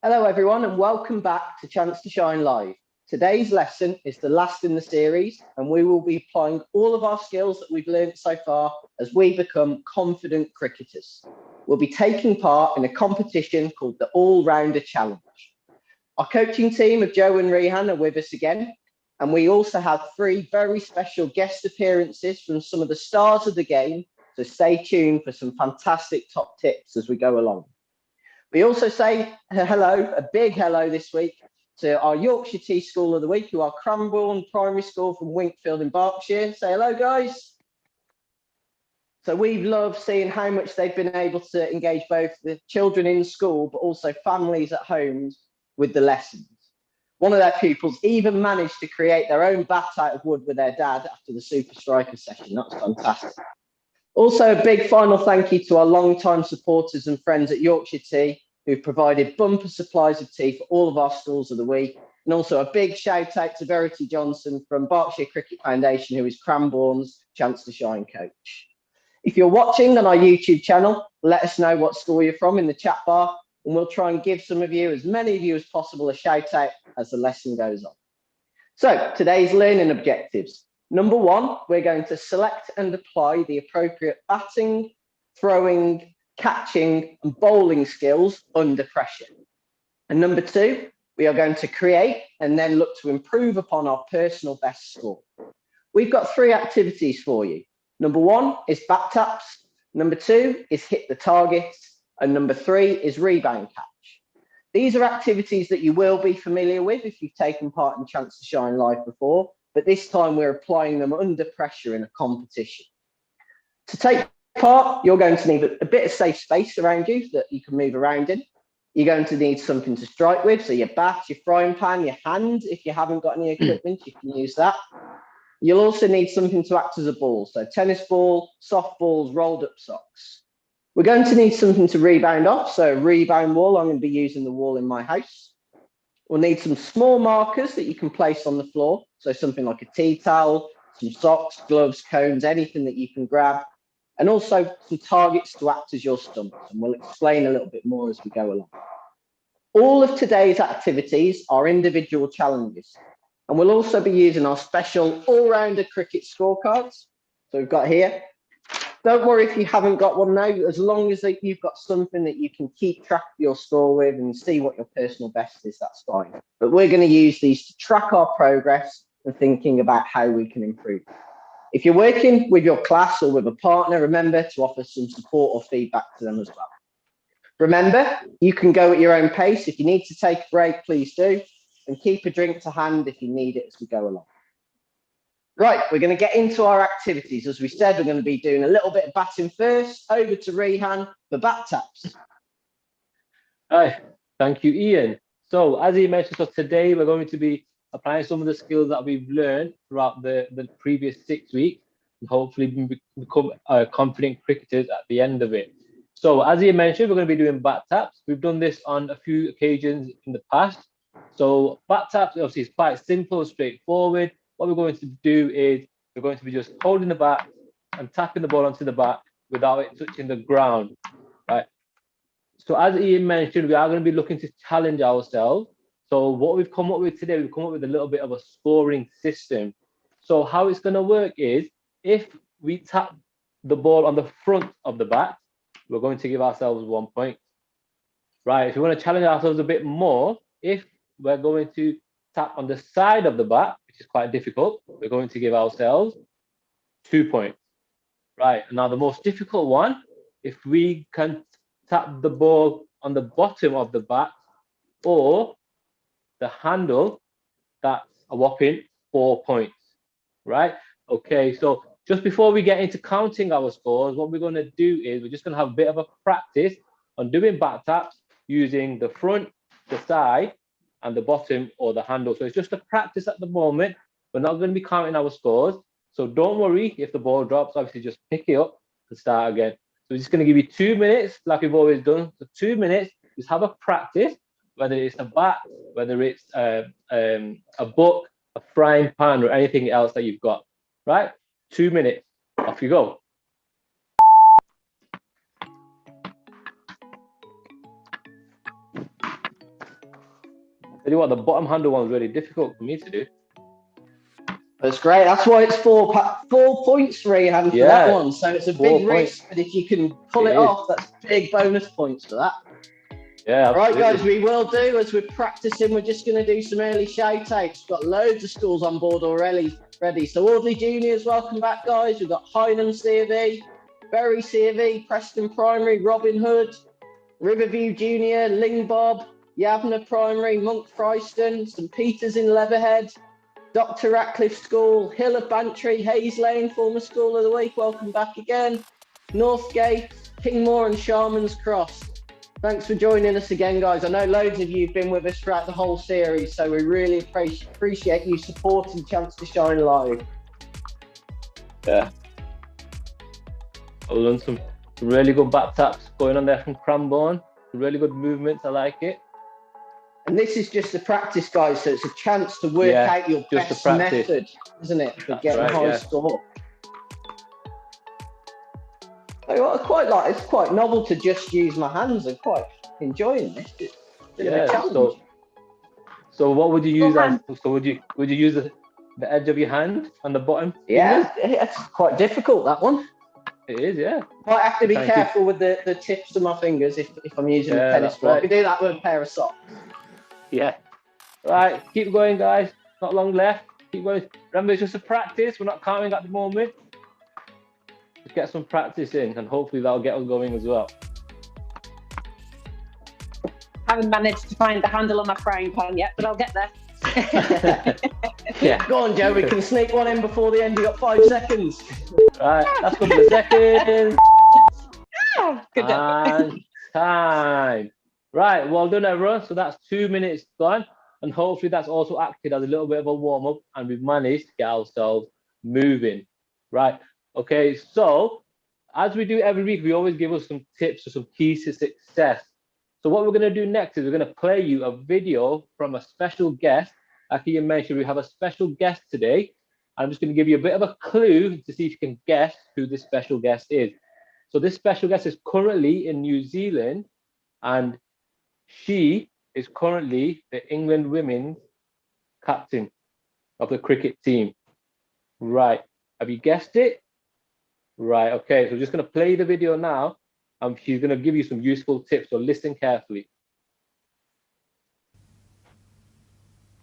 Hello everyone and welcome back to Chance to Shine Live. Today's lesson is the last in the series and we will be applying all of our skills that we've learned so far as we become confident cricketers. We'll be taking part in a competition called the All-Rounder Challenge. Our coaching team of Joe and Rehan are with us again, and we also have three very special guest appearances from some of the stars of the game, so stay tuned for some fantastic top tips as we go along. We also say hello, a big hello this week to our Yorkshire Tea School of the Week, who are Cranbourne Primary School from Winkfield in Berkshire. Say hello, guys. So we've loved seeing how much they've been able to engage both the children in school, but also families at home with the lessons. One of their pupils even managed to create their own bat out of wood with their dad after the Super Striker session. That's fantastic. Also, a big final thank you to our long-time supporters and friends at Yorkshire Tea, who've provided bumper supplies of tea for all of our schools of the week. And also a big shout out to Verity Johnson from Berkshire Cricket Foundation, who is Cranbourne's Chance to Shine coach. If you're watching on our YouTube channel, let us know what school you're from in the chat bar, and we'll try and give some of you, as many of you as possible, a shout out as the lesson goes on. So today's learning objectives. Number one, we're going to select and apply the appropriate batting, throwing, catching, and bowling skills under pressure. And number two, we are going to create and then look to improve upon our personal best score. We've got three activities for you. Number one is bat taps. Number two is hit the targets. And number three is rebound catch. These are activities that you will be familiar with if you've taken part in Chance to Shine Live before, but this time we're applying them under pressure in a competition. To take part, you're going to need a bit of safe space around you that you can move around in. You're going to need something to strike with, so your bat, your frying pan, your hand. If you haven't got any equipment, you can use that. You'll also need something to act as a ball, so tennis ball, softballs, rolled up socks. We're going to need something to rebound off, so a rebound wall. I'm going to be using the wall in my house. We'll need some small markers that you can place on the floor, so something like a tea towel, some socks, gloves, cones, anything that you can grab, and also some targets to act as your stumps, and we'll explain a little bit more as we go along. All of today's activities are individual challenges, and we'll also be using our special all-rounder cricket scorecards. So we've got here. Don't worry if you haven't got one now, as long as you've got something that you can keep track of your score with and see what your personal best is, that's fine. But we're going to use these to track our progress and thinking about how we can improve. If you're working with your class or with a partner, remember to offer some support or feedback to them as well. Remember, you can go at your own pace. If you need to take a break, please do. And keep a drink to hand if you need it as we go along. Right, we're going to get into our activities. As we said, we're going to be doing a little bit of batting first. Over to Rehan for bat taps. Hi, thank you, Ian. So as he mentioned, so today we're going to be applying some of the skills that we've learned throughout the previous 6 weeks and hopefully become confident cricketers at the end of it. So as he mentioned, we're going to be doing bat taps. We've done this on a few occasions in the past. So bat taps obviously is quite simple, straightforward. What we're going to do is we're going to be just holding the bat and tapping the ball onto the bat without it touching the ground, right? So as Ian mentioned, we are going to be looking to challenge ourselves. So what we've come up with today, we've come up with a little bit of a scoring system. So how it's going to work is if we tap the ball on the front of the bat, we're going to give ourselves 1 point. Right, if we want to challenge ourselves a bit more, if we're going to tap on the side of the bat, which is quite difficult, we're going to give ourselves 2 points. Right, now the most difficult one, if we can tap the ball on the bottom of the bat or the handle, that's a whopping 4 points. Right, okay, so just before we get into counting our scores, what we're going to do is we're just going to have a bit of a practice on doing bat taps using the front, the side, and the bottom or the handle. So it's just a practice at the moment. We're not going to be counting our scores. So don't worry if the ball drops, obviously just pick it up and start again. So we're just going to give you 2 minutes like we've always done. So 2 minutes, just have a practice, whether it's a bat, whether it's a book, a frying pan, or anything else that you've got, right? 2 minutes, off you go. Tell you what, the bottom handle one was really difficult for me to do. That's great. That's why it's 4 points for Rehan for that one. So it's a big risk, but if you can pull it off, that's big bonus points for that. Yeah, absolutely. Right, guys, we will do, as we're practicing, we're just going to do some early shout outs. We've got loads of schools on board already. So Audley Juniors, welcome back, guys. We've got Hynham C of E, Bury C of E, Preston Primary, Robin Hood, Riverview Junior, Lingbob, Yavna Primary, Monk Fryston, St Peters in Leatherhead, Dr Ratcliffe School, Hill of Bantry, Hayes Lane, former School of the Week, welcome back again, Northgate, Kingmore and Sharman's Cross. Thanks for joining us again, guys. I know loads of you have been with us throughout the whole series, so we really appreciate you supporting Chance to Shine live. Yeah. I've learned some really good back taps going on there from Cranbourne. Really good movements, I like it. And this is just a practice, guys, so it's a chance to work out your best method, isn't it, for getting a high score. I quite like, it's quite novel to just use my hands. I'm quite enjoying this. It's a challenge. So what would you use as? So would you use the edge of your hand on the bottom? Yeah, it's quite difficult, that one. It is, yeah. Might have to be careful with the tips of my fingers if I'm using a tennis ball. I can do that with a pair of socks. Yeah. Right, keep going, guys. Not long left. Keep going. Remember, it's just a practice. We're not counting at the moment. Just get some practice in, and hopefully that'll get us going as well. Haven't managed to find the handle on my frying pan yet, but I'll get there. Yeah. Go on, Joe. We can sneak one in before the end. You got 5 seconds. Right, that's a couple of seconds. Good job. And time. Right, well done, everyone. So that's 2 minutes gone, and hopefully that's also acted as a little bit of a warm up, and we've managed to get ourselves moving. Right. Okay. So as we do every week, we always give us some tips or some keys to success. So what we're going to do next is we're going to play you a video from a special guest. Like you mentioned, we have a special guest today. I'm just going to give you a bit of a clue to see if you can guess who this special guest is. So this special guest is currently in New Zealand, and she is currently the England women's captain of the cricket team. Right. Have you guessed it? Right. Okay. So we're just going to play the video now. She's going to give you some useful tips, so listen carefully.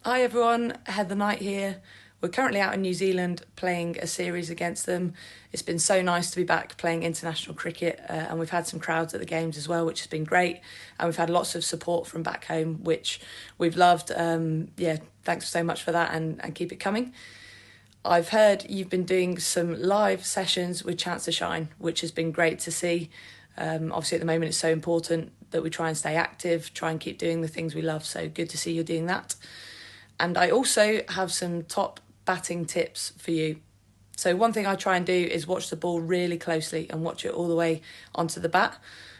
Hi everyone, Heather Knight here. We're currently out in New Zealand playing a series against them. It's been so nice to be back playing international cricket, and we've had some crowds at the games as well, which has been great. And we've had lots of support from back home, which we've loved. Yeah, thanks so much for that, and keep it coming. I've heard you've been doing some live sessions with Chance to Shine, which has been great to see. Obviously at the moment it's so important that we try and stay active, try and keep doing the things we love. So good to see you're doing that. And I also have some top batting tips for you. So one thing I try and do is watch the ball really closely and watch it all the way onto the bat.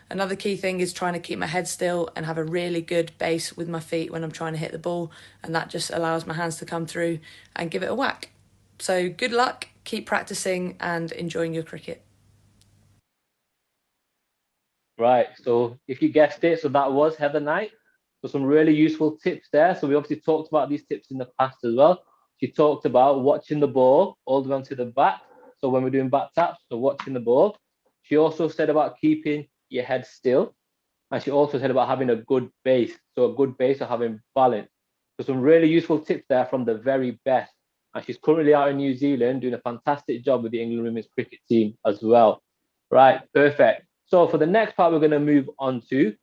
Another key thing is trying to keep my head still and have a really good base with my feet when I'm trying to hit the ball, and that just allows my hands to come through and give it a whack. So good luck, keep practicing and enjoying your cricket. Right, so if you guessed it, so that was Heather Knight. So some really useful tips there. So we obviously talked about these tips in the past as well. She talked about watching the ball all the way onto the bat. So when we're doing bat taps, so watching the ball. She also said about keeping your head still. And she also said about having a good base. So a good base or having balance. So some really useful tips there from the very best. And she's currently out in New Zealand doing a fantastic job with the England women's cricket team as well. Right, perfect. So for the next part, we're going to move on to,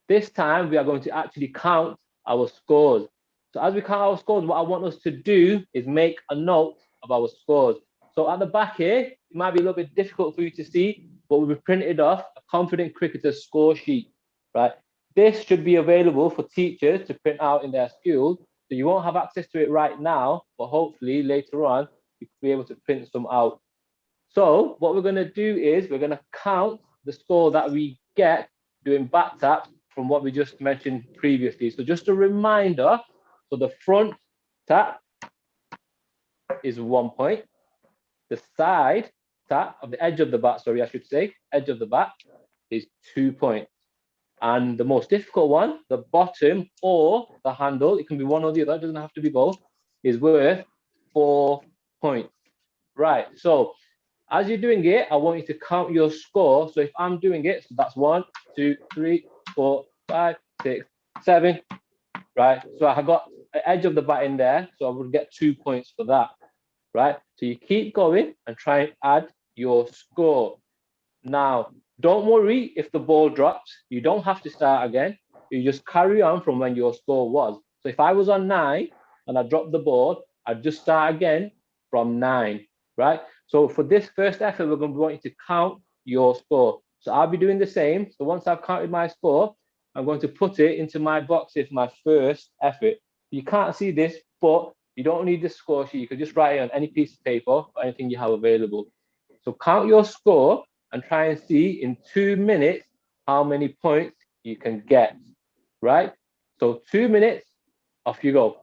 this time we are going to actually count our scores. So as we count our scores, what I want us to do is make a note of our scores. So at the back here, it might be a little bit difficult for you to see, but we've printed off a Confident Cricketer score sheet, right? This should be available for teachers to print out in their schools. So you won't have access to it right now, but hopefully later on, you could be able to print some out. So what we're going to do is we're going to count the score that we get doing bat taps from what we just mentioned previously. So just a reminder, so the front tap is 1 point. The side tap of the edge of the bat, sorry, I should say, edge of the bat is 2 points. And the most difficult one, the bottom or the handle, it can be one or the other, it doesn't have to be both, is worth 4 points. Right, so as you're doing it, I want you to count your score. So if I'm doing it, so that's 1, 2, 3, 4, 5, 6, 7. Right, so I got the edge of the bat in there, so I would get 2 points for that. Right, so you keep going and try and add your score. Now, don't worry if the ball drops. You don't have to start again. You just carry on from when your score was. So if I was on 9 and I dropped the ball, I'd just start again from 9, right? So for this first effort, we're going to want you to count your score. So I'll be doing the same. So once I've counted my score, I'm going to put it into my boxes for my first effort. You can't see this, but you don't need the score sheet. You can just write it on any piece of paper or anything you have available. So count your score and try and see in 2 minutes how many points you can get, right? So 2 minutes, off you go.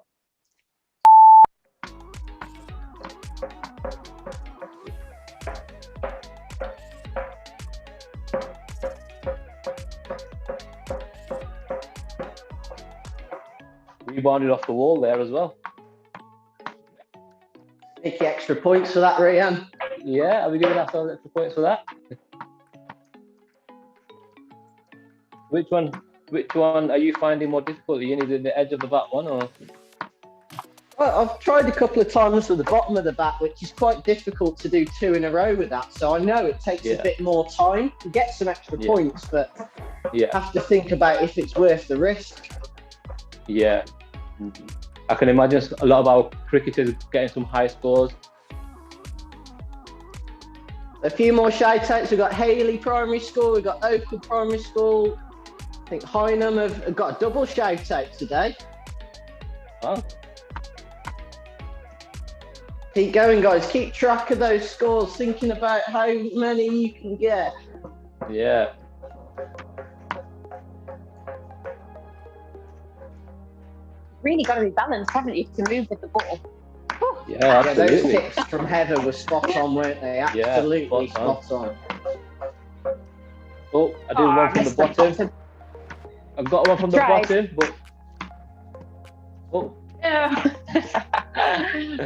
Rebounded off the wall there as well. Sneaky extra points for that, Ryan. Yeah, are we giving ourselves extra points for that? Which one are you finding more difficult? Are you needing the edge of the bat one or? Well, I've tried a couple of times with the bottom of the bat, which is quite difficult to do 2 in a row with that. So I know it takes a bit more time to get some extra points, but you have to think about if it's worth the risk. Yeah, I can imagine a lot of our cricketers getting some high scores. A few more shout outs. We've got Haley Primary School, we've got Oakwood Primary School. I think Hynham have got a double shout out today. Wow. Keep going, guys. Keep track of those scores, thinking about how many you can get. Yeah. Really got to be balanced, haven't you, to move with the ball? Yeah, Those absolutely. tips from Heather were spot on, weren't they? Absolutely spot on. Oh, I did one from the bottom. I've got one from the bottom, but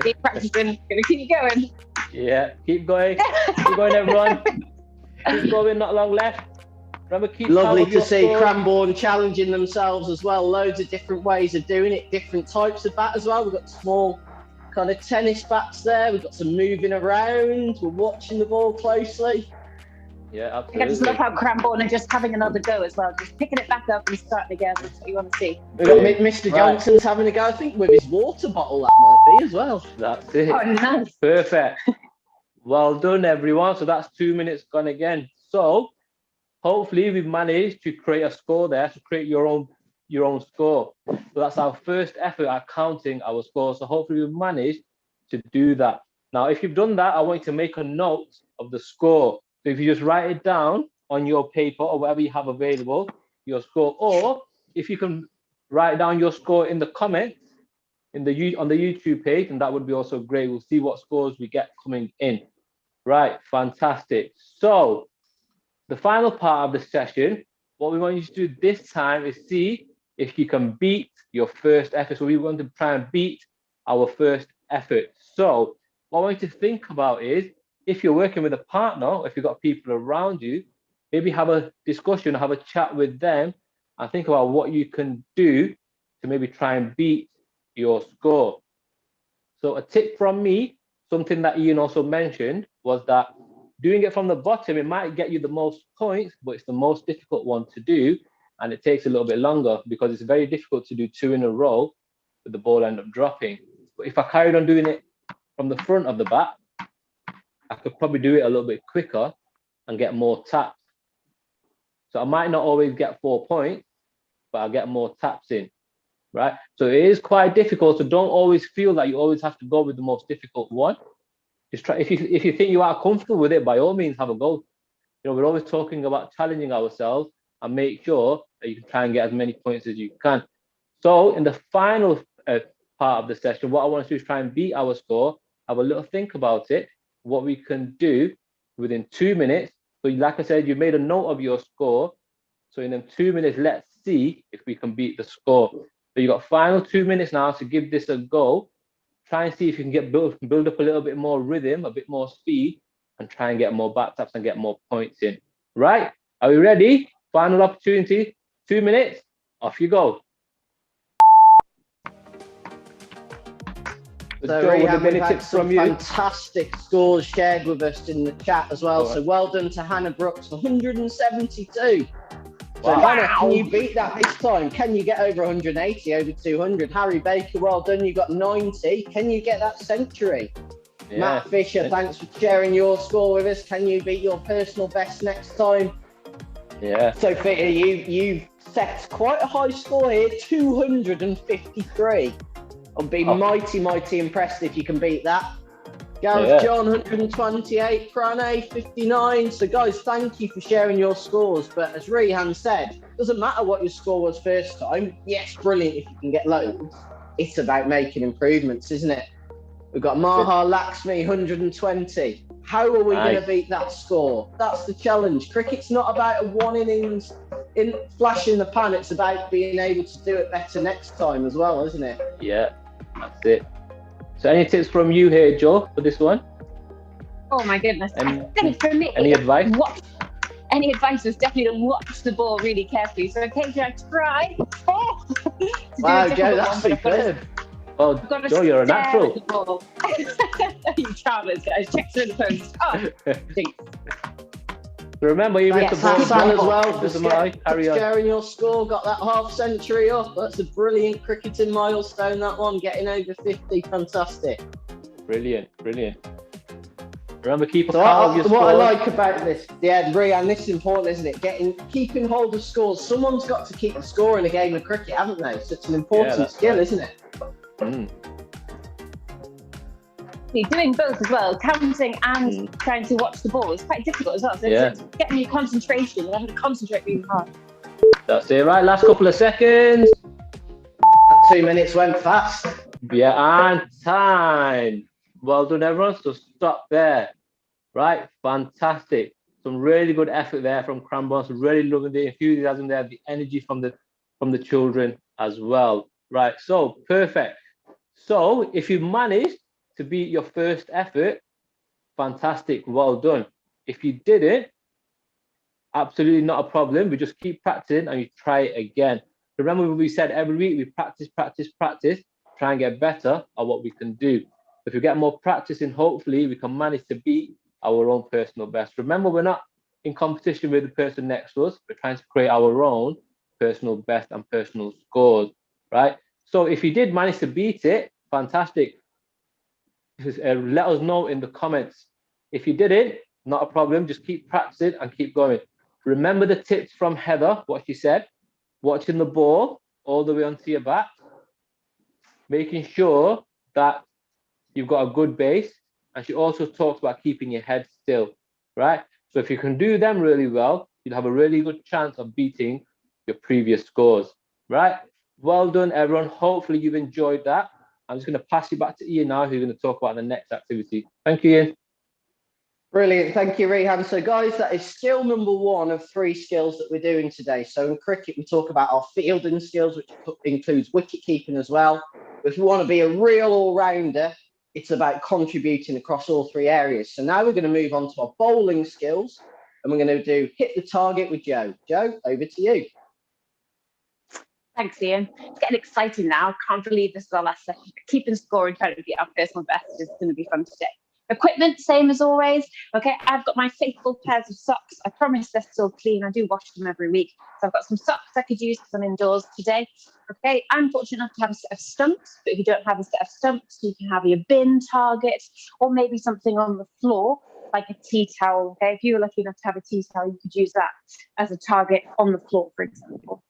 Keep practicing. Gonna keep going. Yeah, keep going. Keep going, everyone. Keep going, not long left. Remember, keep Lovely to see score. Cranbourne challenging themselves as well. Loads of different ways of doing it, different types of bat as well. We've got small kind of tennis bats there. We've got some moving around. We're watching the ball closely. Yeah, I absolutely. just love how Cranbourne are just having another go as well, just picking it back up and starting again. That's what you want to see. We've got Mr. Johnson's having a go, I think, with his water bottle, that might be as well. That's it. Oh, nice. Perfect. Well done, everyone. So that's 2 minutes gone again. So hopefully we've managed to create a score there, to create your own score. So that's our first effort at counting our score. So hopefully we've managed to do that. Now, if you've done that, I want you to make a note of the score. So if you just write it down on your paper or whatever you have available, your score, or if you can write down your score in the comments on the YouTube page, and that would be also great. We'll see what scores we get coming in. Right, fantastic. So the final part of the session, what we want you to do this time is see if you can beat your first effort. So we want to try and beat our first effort. So what I want you to think about is, if you're working with a partner, or if you've got people around you, maybe have a discussion, have a chat with them, and think about what you can do to maybe try and beat your score. So a tip from me, something that Ian also mentioned, was that doing it from the bottom, it might get you the most points, but it's the most difficult one to do, and it takes a little bit longer because it's very difficult to do 2 in a row with the ball end up dropping. But if I carried on doing it from the front of the bat, I could probably do it a little bit quicker and get more taps. So I might not always get 4 points, but I'll get more taps in, right? So it is quite difficult. So don't always feel that you always have to go with the most difficult one. Just try. If you think you are comfortable with it, by all means, have a go. You know, we're always talking about challenging ourselves and make sure that you can try and get as many points as you can. So in the final part of the session, what I want to do is try and beat our score, have a little think about it, what we can do within 2 minutes. So like I said, you made a note of your score. So in them 2 minutes, let's see if we can beat the score. So you got final 2 minutes now to give this a go. Try and see if you can get build up a little bit more rhythm, a bit more speed, and try and get more back taps and get more points in. Right? Are we ready? Final opportunity. 2 minutes. Off you go. So Joe, Rehab, with we've any had tips some from you? fantastic scores shared with us in the chat as well. Go on. So well done to Hannah Brooks, 172. So Wow. Hannah, can you beat that this time? Can you get over 180, over 200? Harry Baker, well done. You got 90. Can you get that century? Yeah. Matt Fisher, thanks for sharing your score with us. Can you beat your personal best next time? Yeah. Sophia, you've set quite a high score here, 253. I'll be mighty impressed if you can beat that. Gareth John, 128, Prane, 59. So guys, thank you for sharing your scores. But as Rehan said, doesn't matter what your score was first time. Yes, brilliant if you can get loads. It's about making improvements, isn't it? We've got Maha Laxmi, 120. How are we going to beat that score? That's the challenge. Cricket's not about a one innings in flash in the pan. It's about being able to do it better next time as well, isn't it? Yeah, that's it. So any tips from you here, Joe, for this one? Oh my goodness. I think for me, any advice? Any advice is definitely to watch the ball really carefully. So occasionally I try. Wow, Joe, that's superb. Well, Joe, you're a natural. You charmers, guys. Check through the post. Oh, jinx. Remember, you hit the ball. Hassan as well for Carry on. sharing your score. Got that half century up. That's a brilliant cricketing milestone, that one. Getting over 50. Fantastic. Brilliant. Remember, keep a So count of your what I scores. like about this, Rian, this is important, isn't it? Keeping hold of scores. Someone's got to keep the score in a game of cricket, haven't they? So it's an important skill, isn't it? Doing both as well, counting and trying to watch the ball is quite difficult as well. So it's getting your concentration. You have to concentrate really hard. That's it, right? Last couple of seconds. 2 minutes went fast. Yeah, and time. Well done, everyone. So stop there. Right? Fantastic. Some really good effort there from Cranbourne. So really loving the enthusiasm there, the energy from the children as well. Right? So perfect. So if you managed to beat your first effort, fantastic, well done. If you didn't, absolutely not a problem. We just keep practicing and you try it again. Remember what we said every week, we practice, try and get better at what we can do. If we get more practice in, hopefully we can manage to beat our own personal best. Remember, we're not in competition with the person next to us. We're trying to create our own personal best and personal scores, right? So if you did manage to beat it, fantastic. Let us know in the comments. If you didn't, not a problem. Just keep practicing and keep going. Remember the tips from Heather, what she said. Watching the ball all the way onto your back. Making sure that you've got a good base. And she also talks about keeping your head still, right? So if you can do them really well, you'll have a really good chance of beating your previous scores, right? Well done, everyone. Hopefully you've enjoyed that. I'm just going to pass you back to Ian now, who's going to talk about the next activity. Thank you, Ian. Brilliant. Thank you, Rehan. So, guys, that is skill number 1 of 3 skills that we're doing today. So, in cricket, we talk about our fielding skills, which includes wicket keeping as well. If you want to be a real all-rounder, it's about contributing across all 3 areas. So, now we're going to move on to our bowling skills, and we're going to do hit the target with Joe. Joe, over to you. Thanks, Ian. It's getting exciting now. Can't believe this is our last session. Keeping score and trying to beat our personal best is going to be fun today. Equipment, same as always. Okay, I've got my faithful pairs of socks. I promise they're still clean. I do wash them every week. So I've got some socks I could use because I'm indoors today. Okay, I'm fortunate enough to have a set of stumps, but if you don't have a set of stumps, you can have your bin target or maybe something on the floor, like a tea towel. Okay, if you were lucky enough to have a tea towel, you could use that as a target on the floor, for example.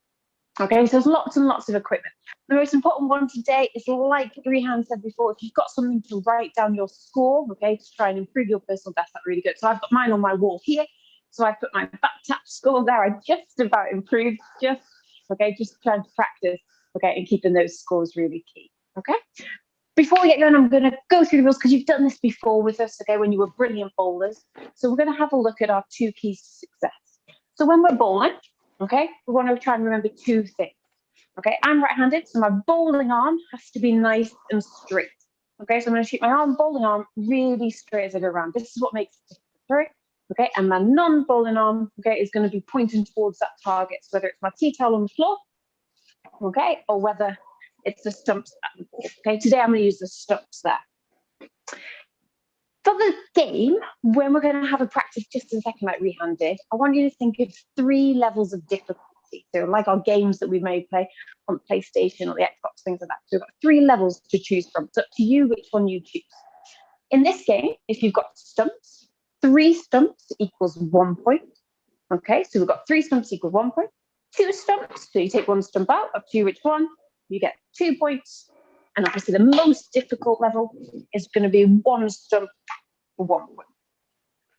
Okay, so there's lots and lots of equipment. The most important one today is, like Rehan said before, if you've got something to write down your score, okay, to try and improve your personal best, that's really good. So I've got mine on my wall here. So I put my back tap score there. I just about improved, just trying to practice, okay, and keeping those scores really key, okay? Before we get going, I'm going to go through the rules because you've done this before with us, okay, when you were brilliant bowlers. So we're going to have a look at our 2 keys to success. So when we're bowling, Okay, we want to try and remember two things. Okay, I'm right-handed, so my bowling arm has to be nice and straight. Okay, so I'm going to shoot my bowling arm really straight as I go around. This is what makes it different. Okay, and my non-bowling arm, okay, is going to be pointing towards that target, so whether it's my tea towel on the floor, okay, or whether it's the stumps at the ball. Okay, today I'm going to use the stumps there. For the game, when we're going to have a practice just in a second, like Rehan did, I want you to think of 3 levels of difficulty. So like our games that we may play on the PlayStation or the Xbox, things like that. So we've got 3 levels to choose from. It's up to you which one you choose. In this game, if you've got stumps, 3 stumps equals 1 point. Okay, so we've got 3 stumps equal 1 point. 2 stumps, so you take 1 stump out, up to you which one, you get 2 points. And obviously the most difficult level is going to be 1 stump for 1 point.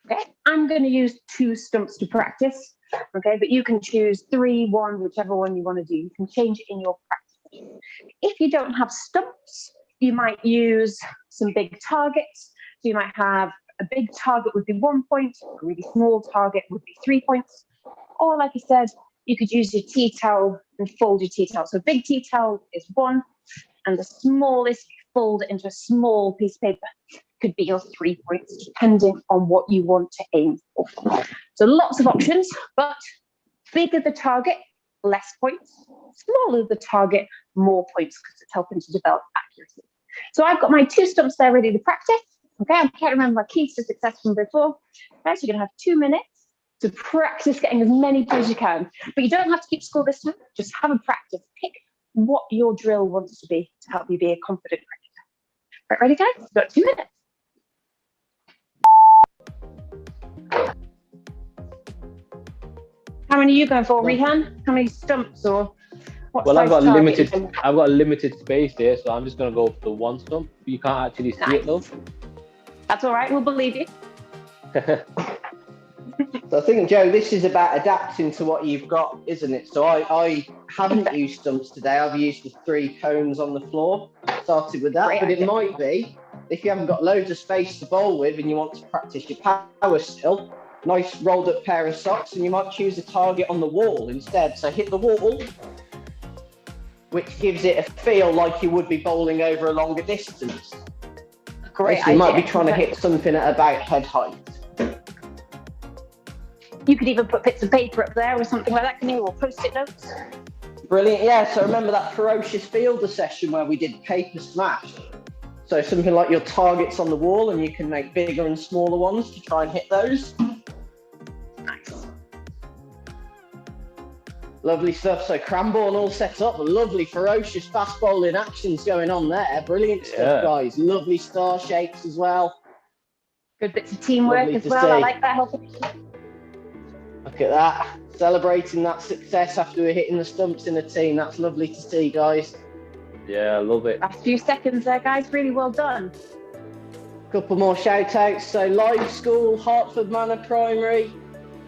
Okay, I'm going to use 2 stumps to practice. Okay, but you can choose 3, 1, whichever one you want to do. You can change it in your practice. If you don't have stumps, you might use some big targets. So you might have a big target would be 1 point, a really small target would be 3 points. Or like I said, you could use your tea towel and fold your tea towel. So a big tea towel is 1, and the smallest, you fold it into a small piece of paper, could be your 3 points, depending on what you want to aim for. So lots of options, but bigger the target, less points. Smaller the target, more points, because it's helping to develop accuracy. So I've got my 2 stumps there ready to practice. Okay, I can't remember my keys to success from before. Okay, so you're going to have 2 minutes to practice getting as many points as you can. But you don't have to keep score this time. Just have a practice. Pick what your drill wants to be to help you be a confident cricketer. Right, ready, guys? You've got 2 minutes. How many are you going for, Rehan? How many stumps or what? Well, size target? I've got a limited space here, so I'm just going to go for the 1 stump. You can't actually see it though. That's all right. We'll believe you. So I think, Joe, this is about adapting to what you've got, isn't it? So I haven't used stumps today. I've used the 3 cones on the floor. Started with that, Great but idea. it might be, if you haven't got loads of space to bowl with and you want to practice your power still, nice rolled up pair of socks, and you might choose a target on the wall instead. So hit the wall, which gives it a feel like you would be bowling over a longer distance. Great So you might idea. be trying to hit something at about head height. You could even put bits of paper up there or something like that, can you? Or post-it notes. Brilliant, yeah. So remember that ferocious fielder session where we did paper smash? So something like your targets on the wall, and you can make bigger and smaller ones to try and hit those. Nice. Lovely stuff. So Cranbourne all set up. Lovely, ferocious fast bowling actions going on there. Brilliant stuff, guys. Lovely star shapes as well. Good bits of teamwork Lovely as to well. I see. like that. Helping. Look at that. Celebrating that success after we're hitting the stumps in a team. That's lovely to see, guys. Yeah, I love it. Last few seconds there, guys. Really well done. Couple more shout outs. So Live School, Hertford Manor Primary,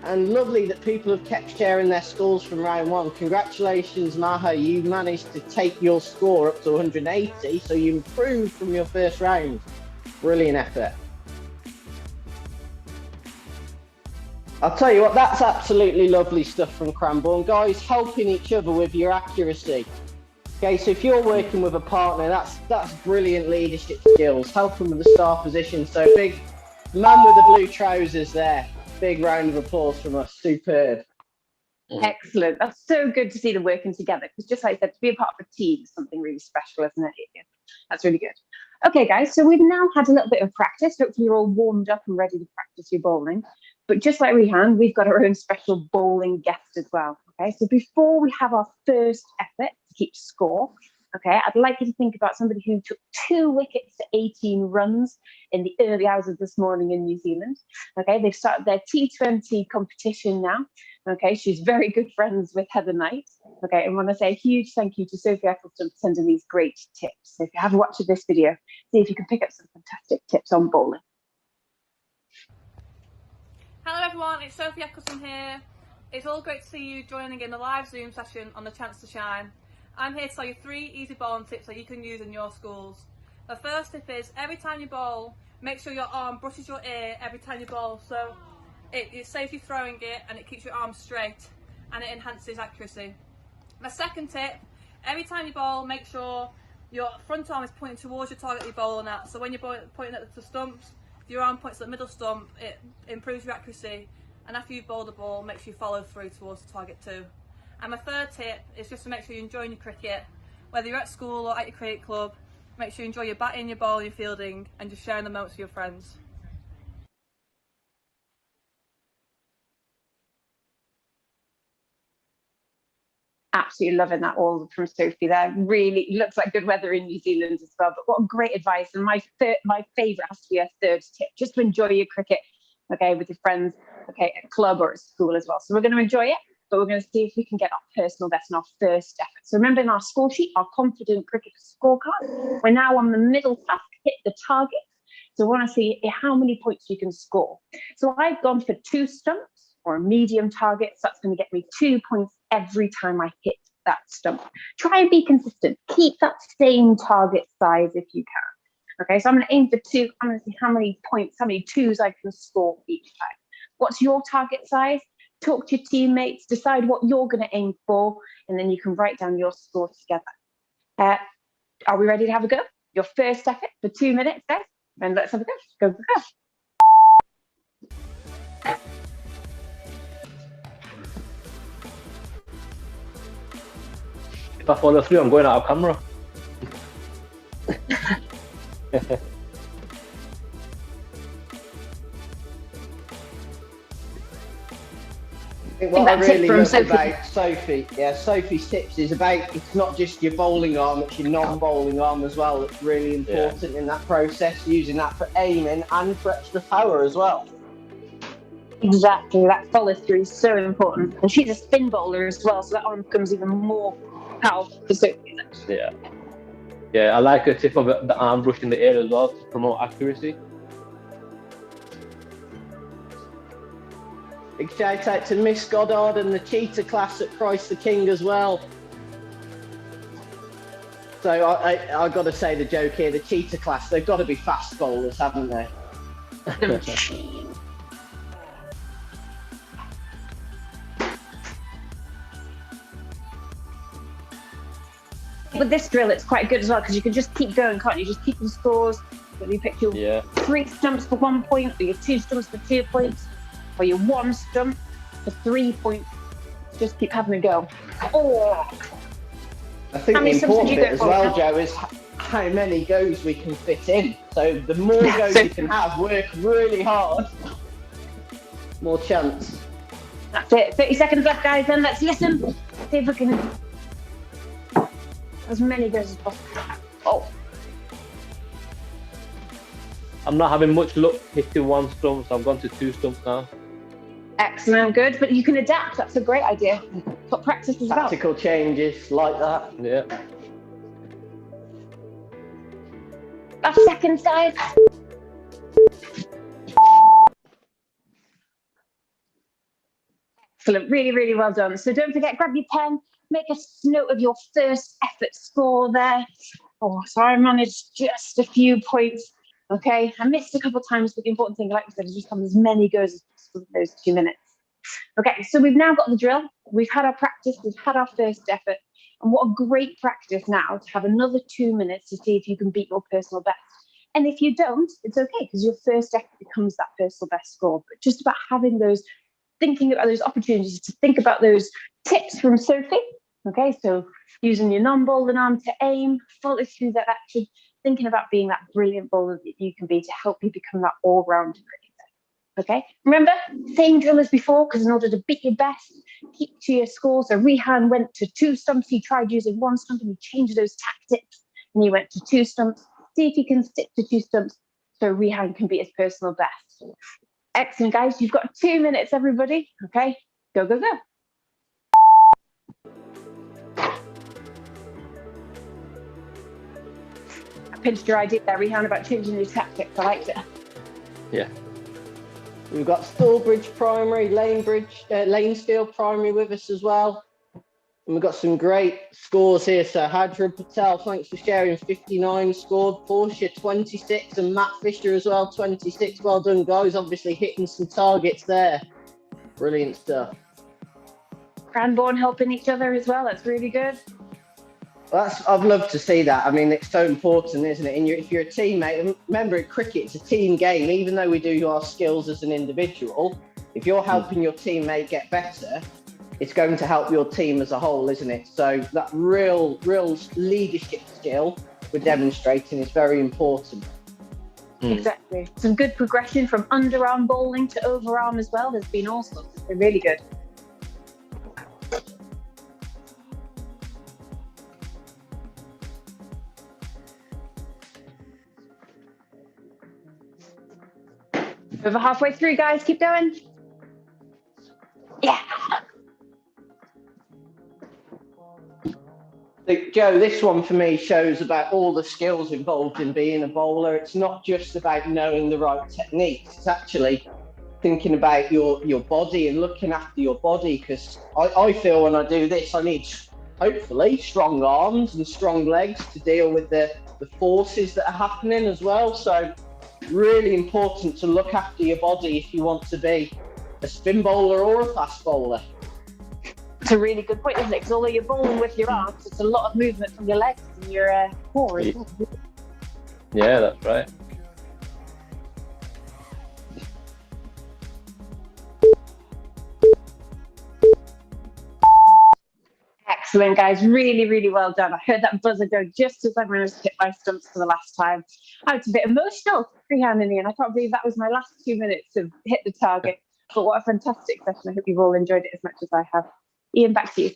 and lovely that people have kept sharing their scores from round 1. Congratulations, Maha. You managed to take your score up to 180, so you improved from your first round. Brilliant effort. I'll tell you what, that's absolutely lovely stuff from Cranbourne. Guys, helping each other with your accuracy. Okay, so if you're working with a partner, that's brilliant leadership skills. Helping with the star position. So big man with the blue trousers there. Big round of applause from us. Superb. Excellent. That's so good to see them working together. Because just like I said, to be a part of a team is something really special, isn't it? That's really good. Okay, guys, so we've now had a little bit of practice. Hopefully you're all warmed up and ready to practice your bowling. But just like Rehan, we've got our own special bowling guest as well. Okay, so before we have our first effort to keep score, okay, I'd like you to think about somebody who took 2 wickets to 18 runs in the early hours of this morning in New Zealand. Okay, they've started their T20 competition now. Okay, she's very good friends with Heather Knight. Okay, and I want to say a huge thank you to Sophie Ecclestone for sending these great tips. So if you haven't watched this video, see if you can pick up some fantastic tips on bowling. Hello everyone, it's Sophie Ecclestone here. It's all great to see you joining in the live Zoom session on the Chance to Shine. I'm here to tell you 3 easy bowling tips that you can use in your schools. The first tip is every time you bowl, make sure your arm brushes your ear every time you bowl, so it saves you throwing it and it keeps your arm straight. and it enhances accuracy. My second tip, every time you bowl, make sure your front arm is pointing towards your target you're bowling at. So when you're pointing at the stumps, if your arm points at the middle stump, it improves your accuracy. And after you've bowled the ball, make sure you follow through towards the target too. And my third tip is just to make sure you're enjoying your cricket, whether you're at school or at your cricket club. Make sure you enjoy your batting, your bowling, your fielding, and just sharing the moments with your friends. Absolutely loving that all from Sophie there. Really looks like good weather in New Zealand as well. But what great advice. And my favourite has to be a third tip, just to enjoy your cricket, okay, with your friends, okay, at club or at school as well. So we're going to enjoy it, but we're going to see if we can get our personal best in our first effort. So remember in our score sheet, our confident cricket scorecard, we're now on the middle task, hit the target. So we want to see how many points you can score. So I've gone for 2 stumps or a medium target. So that's going to get me 2 points every time I hit that stump. Try and be consistent. Keep that same target size if you can. Okay, so I'm going to aim for 2. I'm going to see how many points, how many 2s I can score each time. What's your target size? Talk to your teammates, decide what you're going to aim for, and then you can write down your score together. Are we ready to have a go? Your first effort for 2 minutes, guys? And let's have a go. Go, go, go. If I follow through, I'm going out of camera. What I really love about Sophie, Sophie's tips is about, it's not just your bowling arm, it's your non-bowling arm as well. It's really important in that process, using that for aiming and for extra power as well. Exactly, that follow through is so important. And she's a spin bowler as well, so that arm becomes even more powerful for Sophie. Yeah, I like a tip of the arm brush in the air as well to promote accuracy. Big shout out to Miss Goddard and the cheetah class at Christ the King as well. So I got to say the joke here, the cheetah class, they've got to be fast bowlers, haven't they? With this drill, it's quite good as well because you can just keep going, can't you? Just keep the scores. Whether you pick your 3 stumps for 1 point, or your 2 stumps for 2 points, or your 1 stump for 3 points. Just keep having a go. Oh! I think the important bit as well, Joe, is how many goes we can fit in. So the more goes you can have, work really hard, more chance. That's it. 30 seconds left, guys. Then let's listen. See if we can as many goes as possible. Oh. I'm not having much luck hitting 1 stump, so I've gone to 2 stumps now. Excellent, good. But you can adapt. That's a great idea. Got practice as well. Tactical changes like that. Yeah. Last seconds, guys. Excellent. Really, really well done. So don't forget, grab your pen, make a note of your first effort score there. Oh, so I managed just a few points. Okay, I missed a couple of times, but the important thing, like I said, is just have as many goes as possible in those 2 minutes. Okay, so we've now got the drill. We've had our practice. We've had our first effort. And what a great practice now to have another 2 minutes to see if you can beat your personal best. And if you don't, it's okay, because your first effort becomes that personal best score. But just about having those, thinking about those opportunities to think about those tips from Sophie. Okay, so using your non-bowling arm to aim, follow through that action, thinking about being that brilliant bowler that you can be to help you become that all-round cricketer. Okay, remember, same drill as before, because in order to beat your best, keep to your score. So Rehan went to 2 stumps. He tried using 1 stump and he changed those tactics and he went to 2 stumps. See if you can stick to 2 stumps so Rehan can beat his personal best. Excellent, guys. You've got 2 minutes, everybody. Okay, go, go, go. Pinched your idea there, Rehan, about changing your tactics. I liked it. Yeah. We've got Stallbridge Primary, Lanesfield Primary with us as well. And we've got some great scores here. So Hadra Patel, thanks for sharing, 59 scored. Portia, 26. And Matt Fisher as well, 26. Well done, guys. Obviously hitting some targets there. Brilliant stuff. Cranbourne helping each other as well. That's really good. I'd love to see that. I mean, it's so important, isn't it? And if you're a teammate, remember, at cricket, it's a team game. Even though we do our skills as an individual, if you're helping your teammate get better, it's going to help your team as a whole, isn't it? So that real leadership skill we're demonstrating is very important. Exactly. Some good progression from underarm bowling to overarm as well. There's been all sorts. It's been really good. Over halfway through, guys. Keep going. Yeah. Joe, this one for me shows about all the skills involved in being a bowler. It's not just about knowing the right techniques. It's actually thinking about your body and looking after your body, because I feel when I do this, I need, hopefully, strong arms and strong legs to deal with the forces that are happening as well. So really important to look after your body if you want to be a spin bowler or a fast bowler. It's a really good point, isn't it? Because although you're bowling with your arms, it's a lot of movement from your legs and your core. Yeah, that's right. Excellent, guys. Really, really well done. I heard that buzzer go just as I managed to hit my stumps for the last time. I was a bit emotional freehanding in. I can't believe that was my last 2 minutes to hit the target. But what a fantastic session. I hope you've all enjoyed it as much as I have. Ian, back to you.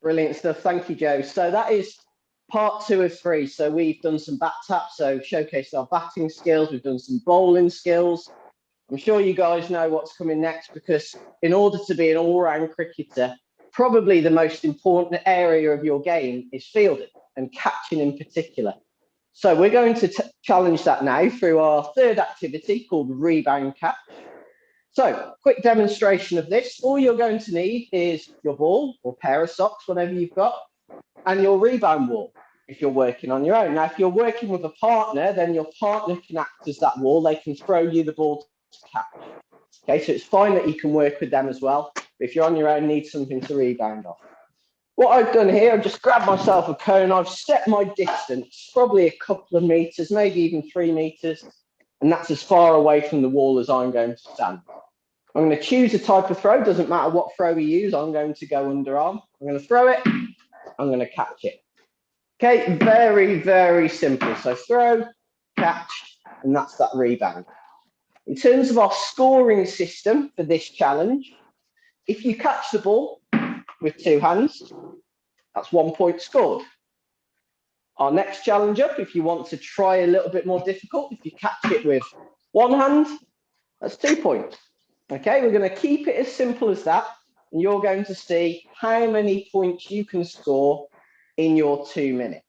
Brilliant stuff. Thank you, Joe. So that is part 2 of 3. So we've done some bat taps, so showcased our batting skills. We've done some bowling skills. I'm sure you guys know what's coming next, because in order to be an all-round cricketer, probably the most important area of your game is fielding and catching in particular. So we're going to challenge that now through our 3rd activity called Rebound Catch. So quick demonstration of this. All you're going to need is your ball or pair of socks, whatever you've got, and your rebound wall if you're working on your own. Now, if you're working with a partner, then your partner can act as that wall. They can throw you the ball to catch. Okay, so it's fine that you can work with them as well. But if you're on your own, need something to rebound off. What I've done here, I've just grabbed myself a cone. I've set my distance, probably a couple of meters, maybe even 3 meters. And that's as far away from the wall as I'm going to stand. I'm going to choose a type of throw. Doesn't matter what throw we use. I'm going to go underarm. I'm going to throw it. I'm going to catch it. Okay, very, very simple. So throw, catch, and that's that rebound. In terms of our scoring system for this challenge, if you catch the ball with 2 hands, that's 1 point scored. Our next challenge up, if you want to try a little bit more difficult, if you catch it with 1 hand, that's 2 points. Okay, we're going to keep it as simple as that, and you're going to see how many points you can score in your 2 minutes.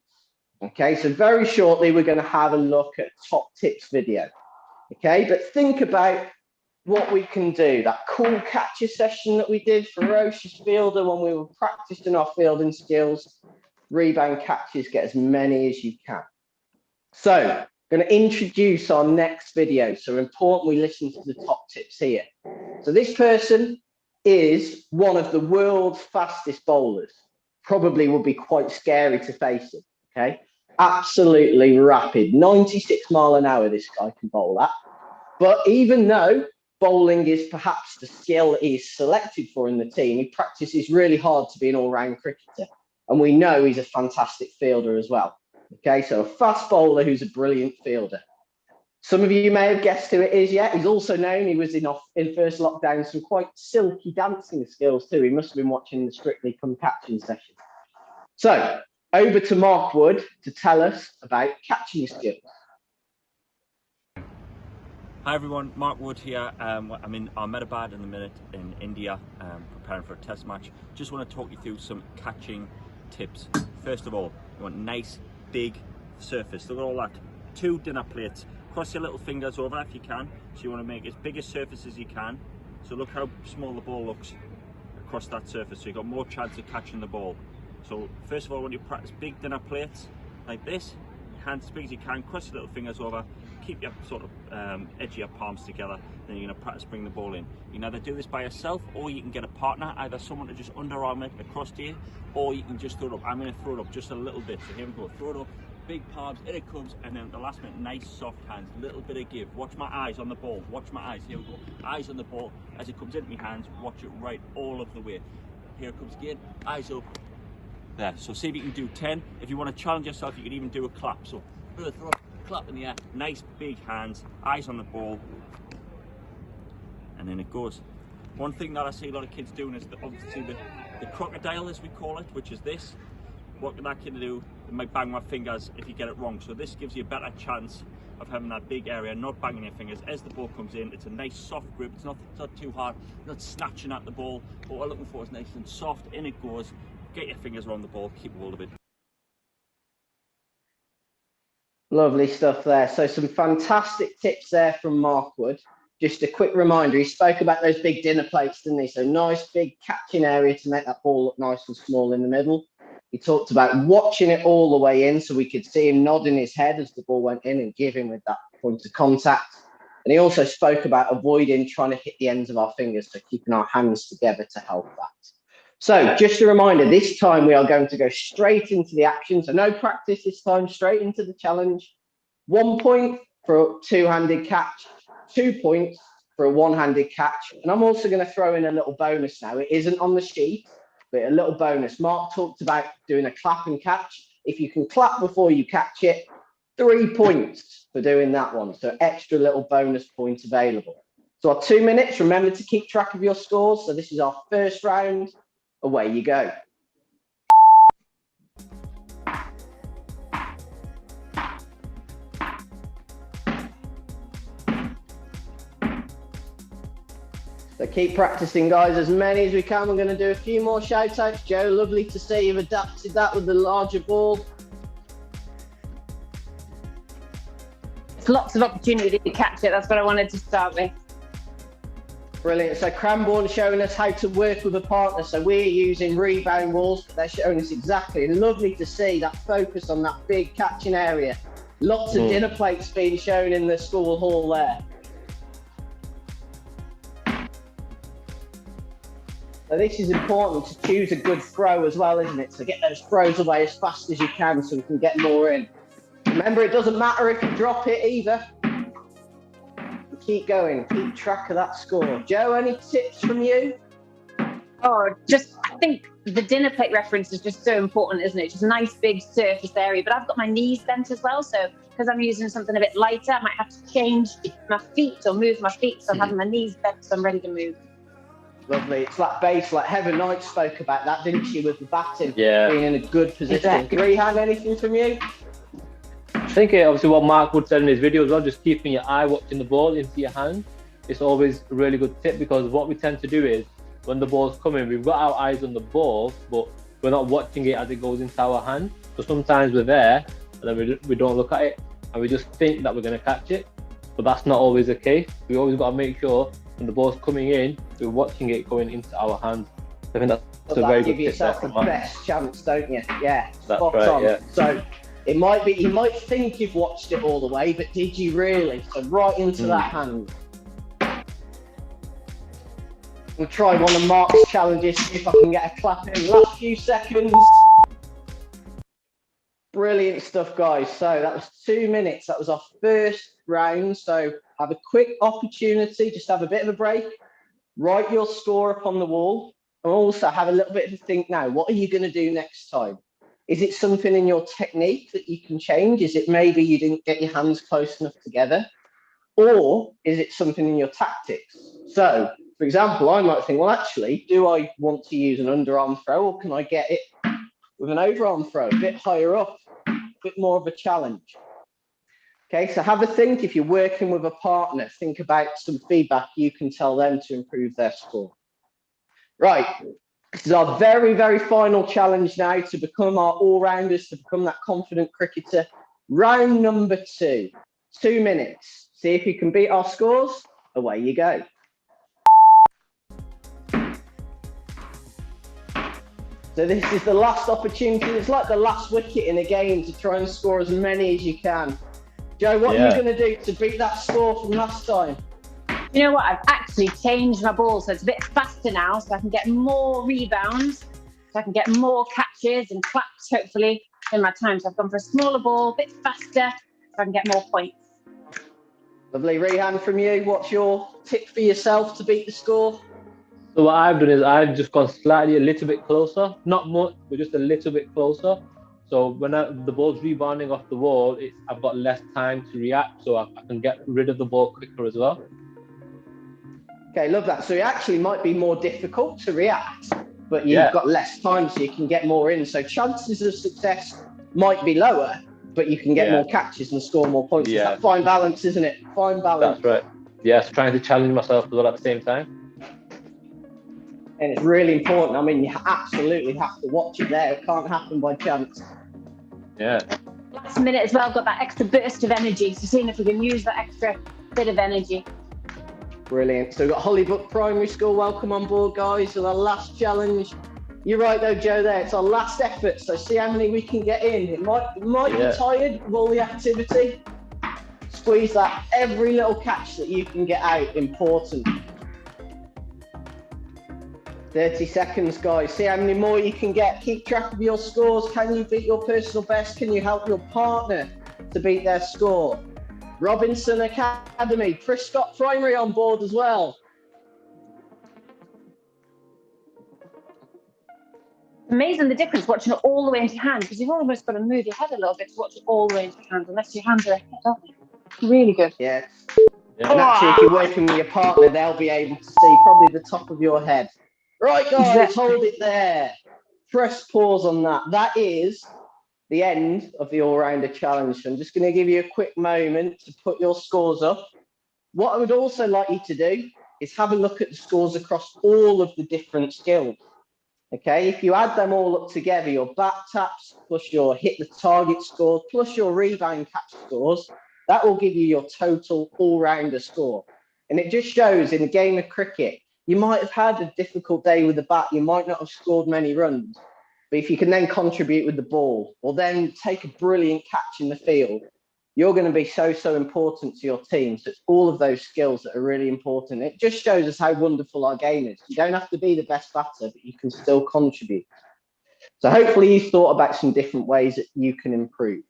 Okay, so very shortly, we're going to have a look at top tips video. Okay, but think about what we can do. That cool catcher session that we did, ferocious fielder, when we were practicing our fielding skills, rebound catches, get as many as you can. So, I'm going to introduce our next video. So important we listen to the top tips here. So this person is one of the world's fastest bowlers. Probably would be quite scary to face him. Okay, absolutely rapid, 96 mile an hour. This guy can bowl that. But even though bowling is perhaps the skill he's selected for in the team, he practices really hard to be an all-round cricketer. And we know he's a fantastic fielder as well. Okay, so a fast bowler who's a brilliant fielder. Some of you may have guessed who it is yet. He's also known, he was in first lockdown, some quite silky dancing skills too. He must have been watching the Strictly Come Catching session. So over to Mark Wood to tell us about catching skills. Hi everyone, Mark Wood here. I'm in Ahmedabad in the minute in India, preparing for a test match. Just want to talk you through some catching tips. First of all, you want nice big surface. Look at all that. 2 dinner plates. Cross your little fingers over if you can. So you want to make as big a surface as you can. So look how small the ball looks across that surface. So you've got more chance of catching the ball. So first of all, when you practice big dinner plates like this, hands as big as you can, cross your little fingers over, keep your sort of edge of your palms together, then you're going to practice bringing the ball in. You can either do this by yourself, or you can get a partner, either someone to just underarm it across to you, or you can just throw it up. I'm going to throw it up just a little bit, so here we go, throw it up, big palms, in it comes, and then the last minute, nice soft hands, little bit of give. Watch my eyes on the ball, watch my eyes, here we go, eyes on the ball, as it comes into my hands, watch it right all of the way. Here it comes again, eyes up, there. So see if you can do 10. If you want to challenge yourself, you can even do a clap. So throw, clap in the air, nice big hands, eyes on the ball, and then it goes. One thing that I see a lot of kids doing is obviously the crocodile, as we call it, which is this. What can that kid do? They might bang my fingers if you get it wrong. So this gives you a better chance of having that big area, not banging your fingers. As the ball comes in, it's a nice soft grip. It's not too hard, not snatching at the ball. What we're looking for is nice and soft. In it goes. Get your fingers around the ball, keep hold of it. Lovely stuff there. So some fantastic tips there from Mark Wood. Just a quick reminder, he spoke about those big dinner plates, didn't he? So nice big catching area to make that ball look nice and small in the middle. He talked about watching it all the way in so we could see him nodding his head as the ball went in and give him with that point of contact. And he also spoke about avoiding trying to hit the ends of our fingers, so keeping our hands together to help that. So just a reminder, this time we are going to go straight into the action. So no practice this time, straight into the challenge. 1 point for a two-handed catch, 2 points for a one-handed catch. And I'm also going to throw in a little bonus now. It isn't on the sheet, but a little bonus. Mark talked about doing a clap and catch. If you can clap before you catch it, 3 points for doing that one. So extra little bonus points available. So our 2 minutes, remember to keep track of your scores. So this is our first round. Away you go. So keep practicing, guys, as many as we can. We're going to do a few more shout outs. Joe, lovely to see you've adapted that with the larger ball. It's lots of opportunity to catch it. That's what I wanted to start with. Brilliant. So Cranbourne showing us how to work with a partner. So we're using rebound walls, but they're showing us exactly. And lovely to see that focus on that big catching area. Lots of dinner plates being shown in the school hall there. So this is important to choose a good throw as well, isn't it? So get those throws away as fast as you can so we can get more in. Remember, it doesn't matter if you drop it either. Keep going, keep track of that score. Joe, any tips from you? Oh, I think the dinner plate reference is just so important, isn't it? Just a nice big surface area. But I've got my knees bent as well, so because I'm using something a bit lighter, I might have to change my feet or move my feet. So I'm having my knees bent, so I'm ready to move. Lovely. It's that base, like Heather Knight spoke about that, didn't she, with the batting? Yeah. Being in a good position. Exactly. Rehan, anything from you? I think obviously what Mark would said in his video as well, just keeping your eye watching the ball into your hand. It's always a really good tip, because what we tend to do is when the ball's coming, we've got our eyes on the ball, but we're not watching it as it goes into our hand. So sometimes we're there and then we don't look at it and we just think that we're going to catch it, but that's not always the case. We always got to make sure when the ball's coming in, we're watching it going into our hands. I think that's a very good tip. Give yourself the best chance, don't you? Yeah, that's spot right, on. yeah. So it might be, you might think you've watched it all the way, but did you really? So right into that hand. We'll try one of Mark's challenges, see if I can get a clap in. Last few seconds. Brilliant stuff, guys. So that was 2 minutes. That was our first round. So have a quick opportunity, just have a bit of a break. Write your score up on the wall. And also have a little bit of a think now. What are you going to do next time? Is it something in your technique that you can change? Is it maybe you didn't get your hands close enough together? Or is it something in your tactics? So, for example, I might think, well, actually, do I want to use an underarm throw, or can I get it with an overarm throw, a bit higher up, a bit more of a challenge? Okay, so have a think. If you're working with a partner, think about some feedback you can tell them to improve their score. Right, this is our very, very final challenge now to become our all-rounders, to become that confident cricketer. Round number 2, 2 minutes. See if you can beat our scores. Away you go. So this is the last opportunity. It's like the last wicket in a game to try and score as many as you can. Joe, what are you going to do to beat that score from last time? You know what? I've actually changed my ball so it's a bit faster now, so I can get more rebounds, so I can get more catches and claps, hopefully, in my time. So I've gone for a smaller ball, a bit faster, so I can get more points. Lovely. Rehan, from you, what's your tip for yourself to beat the score? So what I've done is I've just gone slightly a little bit closer, not much, but just a little bit closer. So when the ball's rebounding off the wall, I've got less time to react, so I can get rid of the ball quicker as well. Okay, love that. So it actually might be more difficult to react, but you've got less time, so you can get more in. So chances of success might be lower, but you can get more catches and score more points. It's that fine balance, isn't it? Fine balance. That's right. Yes, trying to challenge myself as well at the same time. And it's really important. I mean, you absolutely have to watch it there. It can't happen by chance. Yeah. Last minute as well, got that extra burst of energy. So seeing if we can use that extra bit of energy. Brilliant. So we've got Hollybrook Primary School. Welcome on board, guys, for the last challenge. You're right though, Joe, there. It's our last effort. So see how many we can get in. It might be tired with all the activity. Squeeze that. Every little catch that you can get out, important. 30 seconds, guys. See how many more you can get. Keep track of your scores. Can you beat your personal best? Can you help your partner to beat their score? Robinson Academy, Prescott Primary on board as well. Amazing the difference watching it all the way into hand, because you've almost got to move your head a little bit to watch it all the way into hand, unless your hands are ahead, aren't they? Really good. Yeah. And actually, if you're working with your partner, they'll be able to see probably the top of your head. Right, guys, hold it there. Press pause on that. That is the end of the all-rounder challenge. So I'm just going to give you a quick moment to put your scores up. What I would also like you to do is have a look at the scores across all of the different skills. Okay, if you add them all up together, your back taps plus your hit the target score plus your rebound catch scores, that will give you your total all-rounder score. And it just shows in a game of cricket, you might have had a difficult day with the bat, you might not have scored many runs, but if you can then contribute with the ball or then take a brilliant catch in the field, you're going to be so important to your team. So it's all of those skills that are really important. It just shows us how wonderful our game is. You don't have to be the best batter, but you can still contribute. So hopefully you've thought about some different ways that you can improve.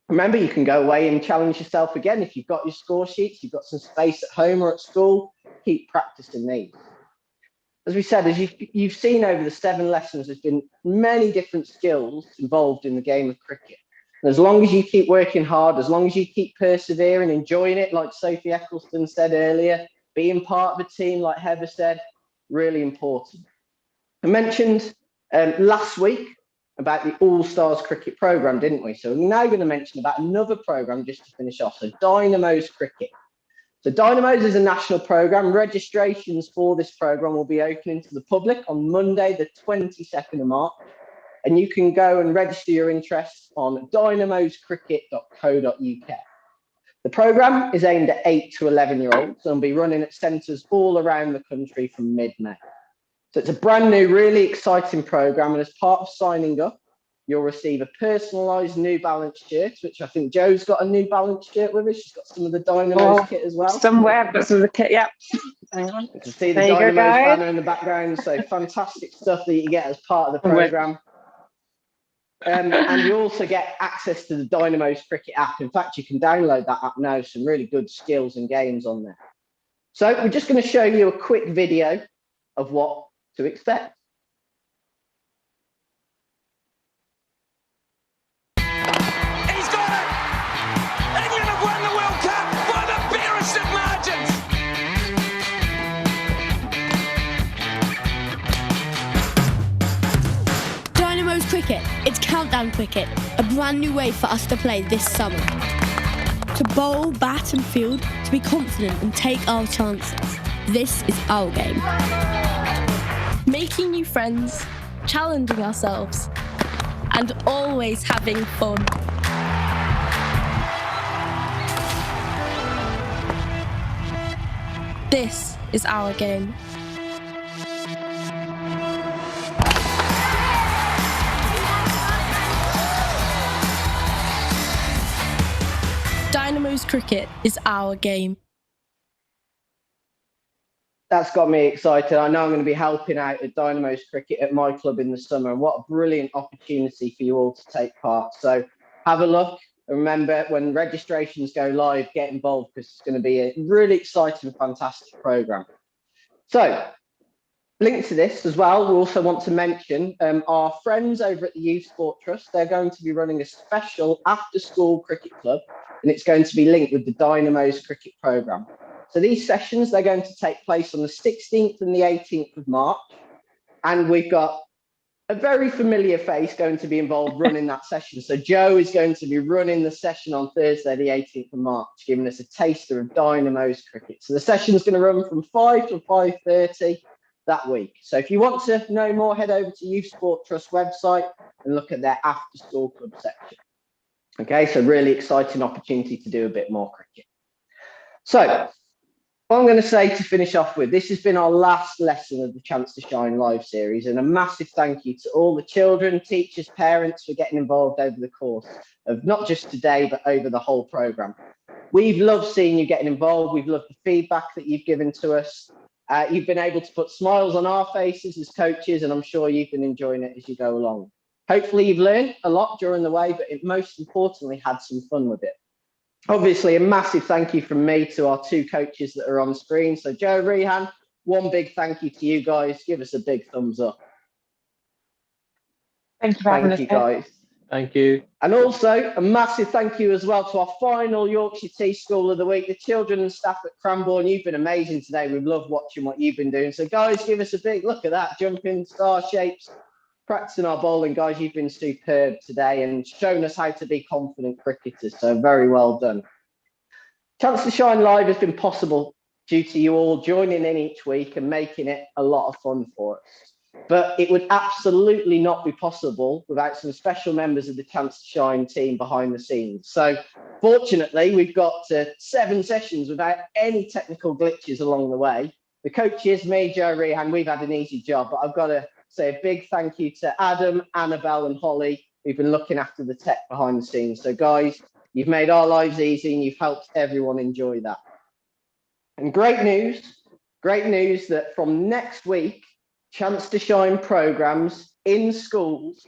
Remember, you can go away and challenge yourself again. If you've got your score sheets, you've got some space at home or at school, keep practicing these. As we said, as you've seen over the 7 lessons, there's been many different skills involved in the game of cricket. And as long as you keep working hard, as long as you keep persevering, enjoying it, like Sophie Ecclestone said earlier, being part of a team, like Heather said, really important. I mentioned last week about the All-Stars cricket programme, didn't we? So we're now going to mention about another programme just to finish off. So Dynamos Cricket. So Dynamos is a national programme. Registrations for this programme will be opening to the public on Monday, the 22nd of March. And you can go and register your interest on dynamoscricket.co.uk. The programme is aimed at 8 to 11-year-olds and will be running at centres all around the country from mid-May. So it's a brand new, really exciting programme. And as part of signing up, you'll receive a personalised New Balance shirt, which I think Joe's got a New Balance shirt with us. She's got some of the Dynamos kit as well. Somewhere I've got some of the kit, yeah. Hang on. You can see the Dynamos banner in the background. So fantastic stuff that you get as part of the programme. And you also get access to the Dynamos Cricket app. In fact, you can download that app now. Some really good skills and games on there. So we're just going to show you a quick video of what to expect. He's got it! England have won the World Cup by the barest of margins! Dynamos Cricket. It's countdown cricket, a brand new way for us to play this summer. To bowl, bat and field, to be confident and take our chances. This is our game. Making new friends, challenging ourselves, and always having fun. This is our game. Dynamo's cricket is our game. That's got me excited. I know I'm going to be helping out at Dynamo's cricket at my club in the summer, and what a brilliant opportunity for you all to take part. So have a look. Remember, when registrations go live, get involved, because it's going to be a really exciting, fantastic program. So, linked to this as well, we also want to mention our friends over at the Youth Sport Trust. They're going to be running a special after-school cricket club, and it's going to be linked with the Dynamo's cricket program. So these sessions, they're going to take place on the 16th and the 18th of March, and we've got a very familiar face going to be involved running that session. So Joe is going to be running the session on Thursday, the 18th of March, giving us a taster of Dynamo's cricket. So the session is going to run from 5 to 5:30 that week. So if you want to know more, head over to Youth Sport Trust website and look at their after school club section. Okay, so really exciting opportunity to do a bit more cricket. So what I'm going to say to finish off with, this has been our last lesson of the Chance to Shine live series, and a massive thank you to all the children, teachers, parents for getting involved over the course of not just today, but over the whole programme. We've loved seeing you getting involved. We've loved the feedback that you've given to us. You've been able to put smiles on our faces as coaches, and I'm sure you've been enjoying it as you go along. Hopefully you've learned a lot during the way, but most importantly, had some fun with it. Obviously, a massive thank you from me to our two coaches that are on screen. So Joe, Rehan, one big thank you to you guys. Give us a big thumbs up. Thank you for having us. Thank you, guys. Thank you. And also a massive thank you as well to our final Yorkshire Tea School of the Week, the children and staff at Cranbourne. You've been amazing today. We've loved watching what you've been doing. So guys, give us a big look at that, jumping star shapes, practicing our bowling. Guys, you've been superb today and shown us how to be confident cricketers. So very well done. Chance to Shine Live has been possible due to you all joining in each week and making it a lot of fun for us. But it would absolutely not be possible without some special members of the Chance to Shine team behind the scenes. So fortunately, we've got 7 sessions without any technical glitches along the way. The coaches, me, Joe, Rehan, we've had an easy job, but I've got to say a big thank you to Adam, Annabelle and Holly, who've been looking after the tech behind the scenes. So guys, you've made our lives easy and you've helped everyone enjoy that. And great news that from next week, Chance to Shine programs in schools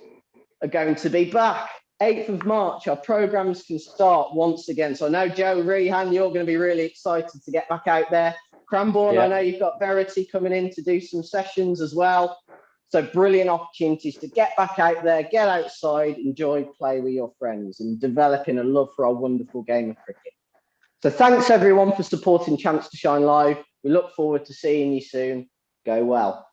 are going to be back. 8th of March, our programs can start once again. So I know, Joe, Rehan, you're going to be really excited to get back out there. Cranbourne, yeah. I know you've got Verity coming in to do some sessions as well. So brilliant opportunities to get back out there, get outside, enjoy play with your friends and developing a love for our wonderful game of cricket. So thanks everyone for supporting Chance to Shine Live. We look forward to seeing you soon. Go well.